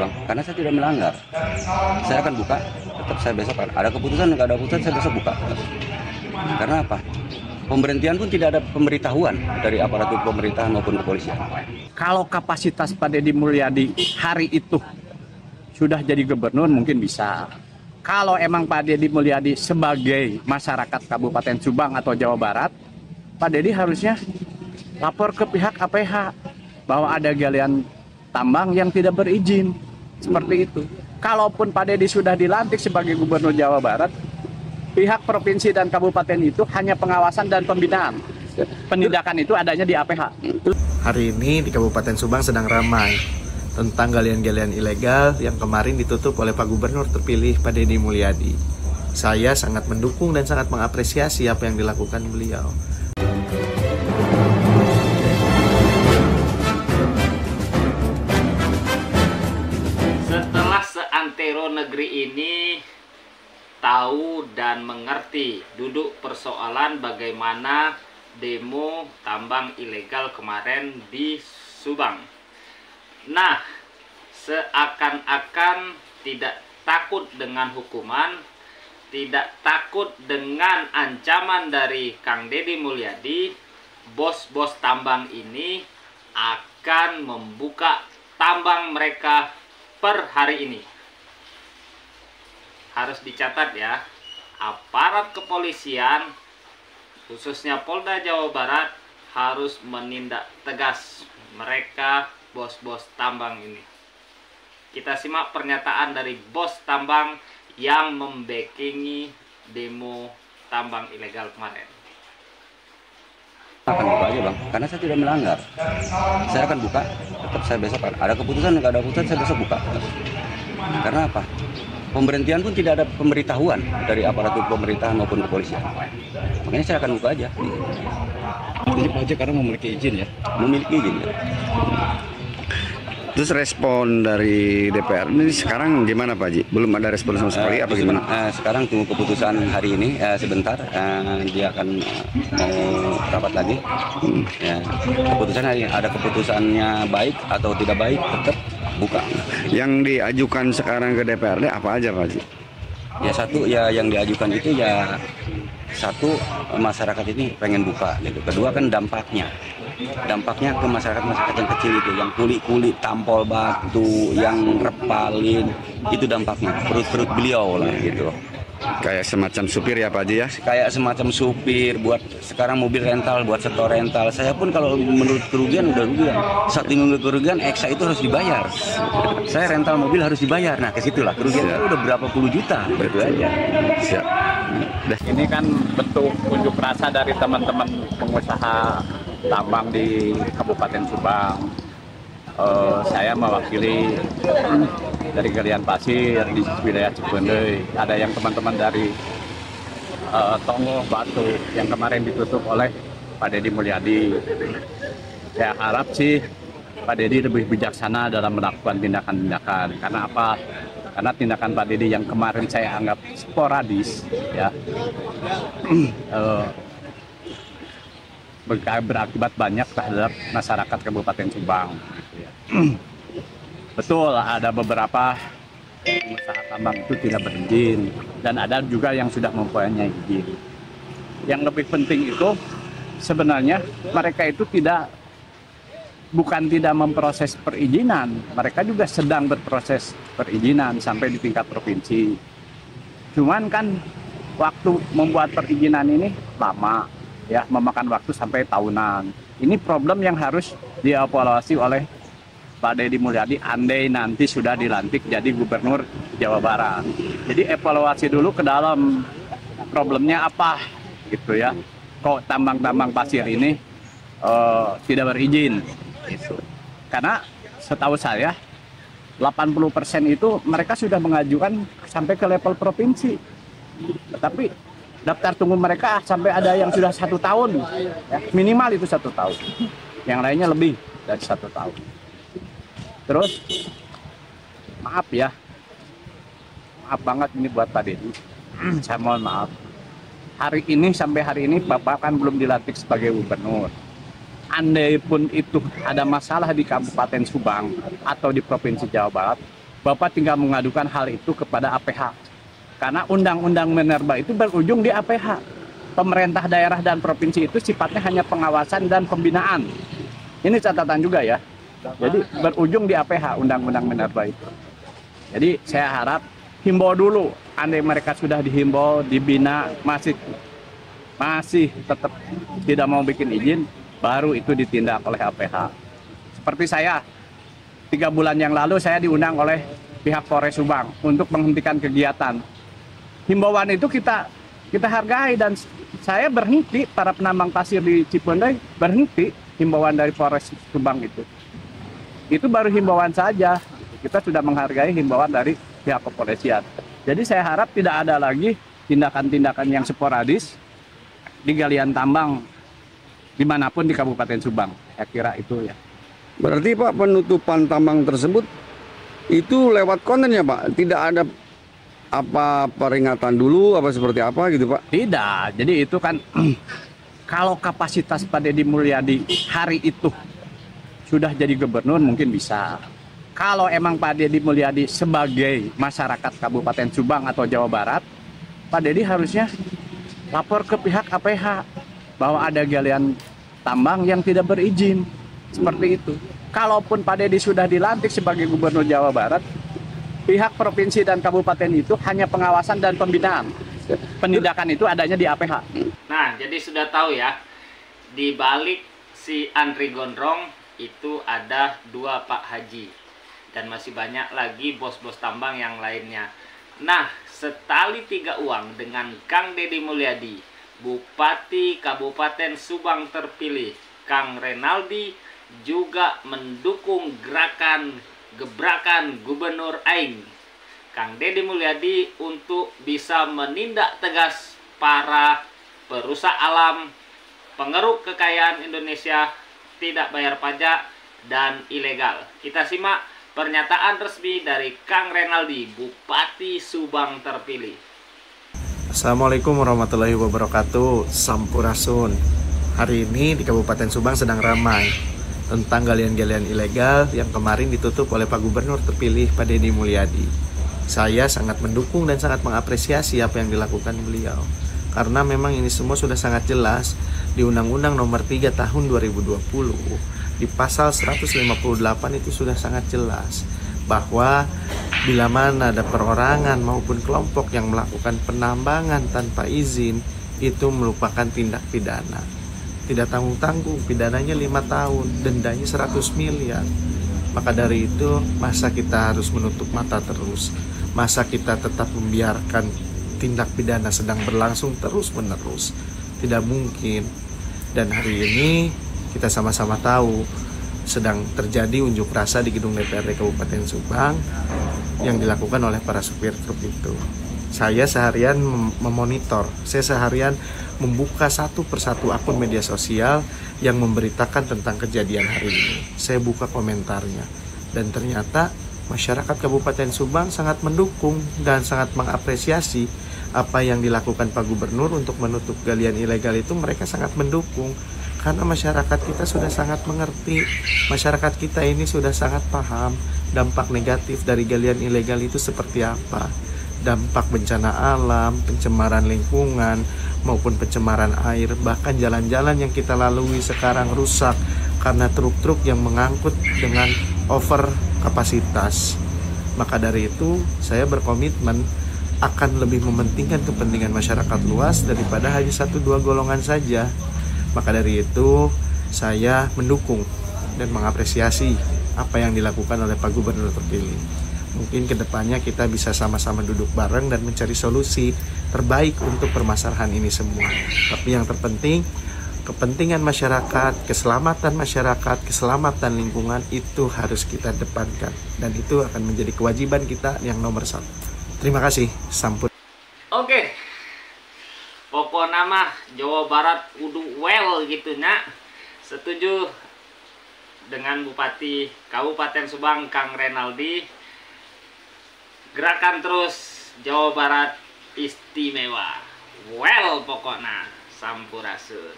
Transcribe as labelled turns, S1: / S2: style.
S1: Bang, karena saya tidak melanggar. Saya akan buka, tetap saya besok ada keputusan, nggak ada keputusan saya besok buka. Karena apa? Pemberhentian pun tidak ada pemberitahuan dari aparatur pemerintahan maupun kepolisian.
S2: Kalau kapasitas Pak Deddy Mulyadi hari itu sudah jadi gubernur mungkin bisa. Kalau emang Pak Deddy Mulyadi sebagai masyarakat Kabupaten Subang atau Jawa Barat, Pak Deddy harusnya lapor ke pihak APH bahwa ada galian tambang yang tidak berizin. Seperti itu. Kalaupun Pak Deddy sudah dilantik sebagai gubernur Jawa Barat, pihak provinsi dan kabupaten itu hanya pengawasan dan pembinaan. Penindakan itu adanya di APH.
S3: Hari ini di Kabupaten Subang sedang ramai tentang galian-galian ilegal yang kemarin ditutup oleh Pak Gubernur terpilih Pak Deddy Mulyadi. Saya sangat mendukung dan sangat mengapresiasi apa yang dilakukan beliau.
S4: Setelah seantero negeri ini tahu dan mengerti duduk persoalan bagaimana demo tambang ilegal kemarin di Subang. Nah, seakan-akan tidak takut dengan hukuman, tidak takut dengan ancaman dari Kang Deddy Mulyadi, bos-bos tambang ini akan membuka tambang mereka per hari ini. Harus dicatat ya, aparat kepolisian khususnya Polda Jawa Barat harus menindak tegas mereka bos-bos tambang ini. Kita simak pernyataan dari bos tambang yang membackingi demo tambang ilegal kemarin.
S1: Akan buka aja Bang, karena saya tidak melanggar. Saya akan buka, tetap saya besok ada keputusan, nggak ada keputusan saya besok buka. Karena apa? Pemberhentian pun tidak ada pemberitahuan dari aparatur pemerintahan maupun kepolisian. Makanya saya akan buka aja.
S2: Ini pajak karena memiliki izin ya?
S1: Memiliki izin ya.
S5: Terus respon dari DPR ini sekarang gimana Pak Haji? Belum ada respon sama sekali apa gimana?
S1: Sekarang tunggu keputusan hari ini, sebentar dia akan mau rapat lagi. Ya, keputusan hari ada keputusannya baik atau tidak baik tetap buka.
S5: Yang diajukan sekarang ke DPRD apa aja Pak Haji?
S1: Ya satu ya yang diajukan itu ya satu masyarakat ini pengen buka gitu. Kedua kan dampaknya ke masyarakat yang kecil itu, yang kulit tampol batu, yang repalin, itu dampaknya perut beliau lah gitu.
S5: Kayak semacam supir ya Pak Haji ya?
S1: Kayak semacam supir, buat sekarang mobil rental, buat setor rental. Saya pun kalau menurut kerugian udah rugian. Satu minggu kerugian eksa itu harus dibayar. Saya rental mobil harus dibayar. Nah kesitulah kerugian udah berapa puluh juta. Betul aja.
S5: Siap.
S2: Ini kan bentuk unjuk rasa dari teman-teman pengusaha tambang di Kabupaten Subang. Saya mewakili dari Galian Pasir di wilayah Cipendei. Ada yang teman-teman dari Tongo Batu yang kemarin ditutup oleh Pak Deddy Mulyadi. Saya harap sih Pak Deddy lebih bijaksana dalam melakukan tindakan-tindakan. Karena apa? Karena tindakan Pak Deddy yang kemarin saya anggap sporadis, ya, berakibat banyak terhadap masyarakat Kabupaten Subang. Betul, ada beberapa pengusaha tambang itu tidak berizin dan ada juga yang sudah mempunyai izin. Yang lebih penting itu sebenarnya mereka itu bukan tidak memproses perizinan, mereka juga sedang berproses perizinan sampai di tingkat provinsi. Cuman kan waktu membuat perizinan ini lama, ya, memakan waktu sampai tahunan. Ini problem yang harus dievaluasi oleh Pak Deddy Mulyadi andai nanti sudah dilantik jadi gubernur Jawa Barat. Jadi evaluasi dulu ke dalam problemnya apa gitu ya. Kok tambang-tambang pasir ini tidak berizin gitu. Karena setahu saya 80% itu mereka sudah mengajukan sampai ke level provinsi. Tetapi daftar tunggu mereka sampai ada yang sudah 1 tahun, ya, minimal itu 1 tahun. Yang lainnya lebih dari 1 tahun. Terus, maaf ya, maaf banget ini buat Pak Deddy. Saya mohon maaf. Sampai hari ini Bapak kan belum dilantik sebagai gubernur. Andai pun itu ada masalah di Kabupaten Subang atau di Provinsi Jawa Barat, Bapak tinggal mengadukan hal itu kepada APH. Karena undang-undang Minerba itu berujung di APH. Pemerintah daerah dan provinsi itu sifatnya hanya pengawasan dan pembinaan. Ini catatan juga ya. Jadi berujung di APH undang-undang Minerba itu. Jadi saya harap himbau dulu. Andai mereka sudah dihimbau, dibina, masih tetap tidak mau bikin izin, baru itu ditindak oleh APH. Seperti saya, 3 bulan yang lalu saya diundang oleh pihak Polres Subang untuk menghentikan kegiatan. Himbauan itu kita hargai dan saya berhenti, para penambang pasir di Cipondei berhenti himbauan dari Polres Subang itu. Itu baru himbauan saja. Kita sudah menghargai himbauan dari pihak kepolisian. Jadi saya harap tidak ada lagi tindakan-tindakan yang sporadis di galian tambang dimanapun di Kabupaten Subang. Saya kira itu ya.
S5: Berarti Pak, penutupan tambang tersebut itu lewat konten ya Pak? Tidak ada apa peringatan dulu apa seperti apa gitu Pak?
S2: Tidak, jadi itu kan kalau kapasitas Pak Deddy Mulyadi hari itu sudah jadi gubernur mungkin bisa. Kalau emang Pak Deddy Mulyadi sebagai masyarakat Kabupaten Subang atau Jawa Barat, Pak Deddy harusnya lapor ke pihak APH bahwa ada galian tambang yang tidak berizin. Seperti itu. Kalaupun Pak Deddy sudah dilantik sebagai gubernur Jawa Barat, pihak provinsi dan kabupaten itu hanya pengawasan dan pembinaan. Penindakan itu adanya di APH.
S4: Nah, jadi sudah tahu ya, di balik si Andri Gondrong itu ada 2 Pak Haji. Dan masih banyak lagi bos-bos tambang yang lainnya. Nah, setali 3 uang dengan Kang Deddy Mulyadi, Bupati Kabupaten Subang terpilih, Kang Renaldi, juga mendukung gerakan gebrakan Gubernur Aing, Kang Deddy Mulyadi, untuk bisa menindak tegas para perusak alam, pengeruk kekayaan Indonesia, tidak bayar pajak, dan ilegal. Kita simak pernyataan resmi dari Kang Renaldi, Bupati Subang terpilih.
S3: Assalamualaikum warahmatullahi wabarakatuh. Sampurasun. Hari ini di Kabupaten Subang sedang ramai tentang galian-galian ilegal yang kemarin ditutup oleh Pak Gubernur terpilih Pak Deddy Mulyadi. Saya sangat mendukung dan sangat mengapresiasi apa yang dilakukan beliau. Karena memang ini semua sudah sangat jelas di Undang-Undang Nomor 3 Tahun 2020. Di pasal 158 itu sudah sangat jelas bahwa bila mana ada perorangan maupun kelompok yang melakukan penambangan tanpa izin, itu merupakan tindak pidana. Tidak tanggung-tanggung, pidananya 5 tahun, dendanya 100 miliar. Maka dari itu, masa kita harus menutup mata terus? Masa kita tetap membiarkan tindak pidana sedang berlangsung terus-menerus? Tidak mungkin. Dan hari ini kita sama-sama tahu sedang terjadi unjuk rasa di gedung DPRD Kabupaten Subang yang dilakukan oleh para supir truk itu. Saya seharian memonitor, saya seharian membuka satu persatu akun media sosial yang memberitakan tentang kejadian hari ini. Saya buka komentarnya dan ternyata masyarakat Kabupaten Subang sangat mendukung dan sangat mengapresiasi apa yang dilakukan Pak Gubernur untuk menutup galian ilegal itu. Mereka sangat mendukung karena masyarakat kita sudah sangat mengerti, masyarakat kita ini sudah sangat paham dampak negatif dari galian ilegal itu seperti apa. Dampak bencana alam, pencemaran lingkungan, maupun pencemaran air, bahkan jalan-jalan yang kita lalui sekarang rusak karena truk-truk yang mengangkut dengan over kapasitas. Maka dari itu, saya berkomitmen akan lebih mementingkan kepentingan masyarakat luas daripada hanya 1-2 golongan saja. Maka dari itu, saya mendukung dan mengapresiasi apa yang dilakukan oleh Pak Gubernur terpilih. Mungkin kedepannya kita bisa sama-sama duduk bareng dan mencari solusi terbaik untuk permasalahan ini semua. Tapi yang terpenting, kepentingan masyarakat, keselamatan masyarakat, keselamatan lingkungan itu harus kita depankan. Dan itu akan menjadi kewajiban kita yang nomor 1. Terima kasih. Sampun.
S4: Oke. Pokok nama Jawa Barat kudu well gitu nak. Setuju dengan Bupati Kabupaten Subang Kang Renaldi. Gerakan terus Jawa Barat istimewa. Well pokoknya sampurasun.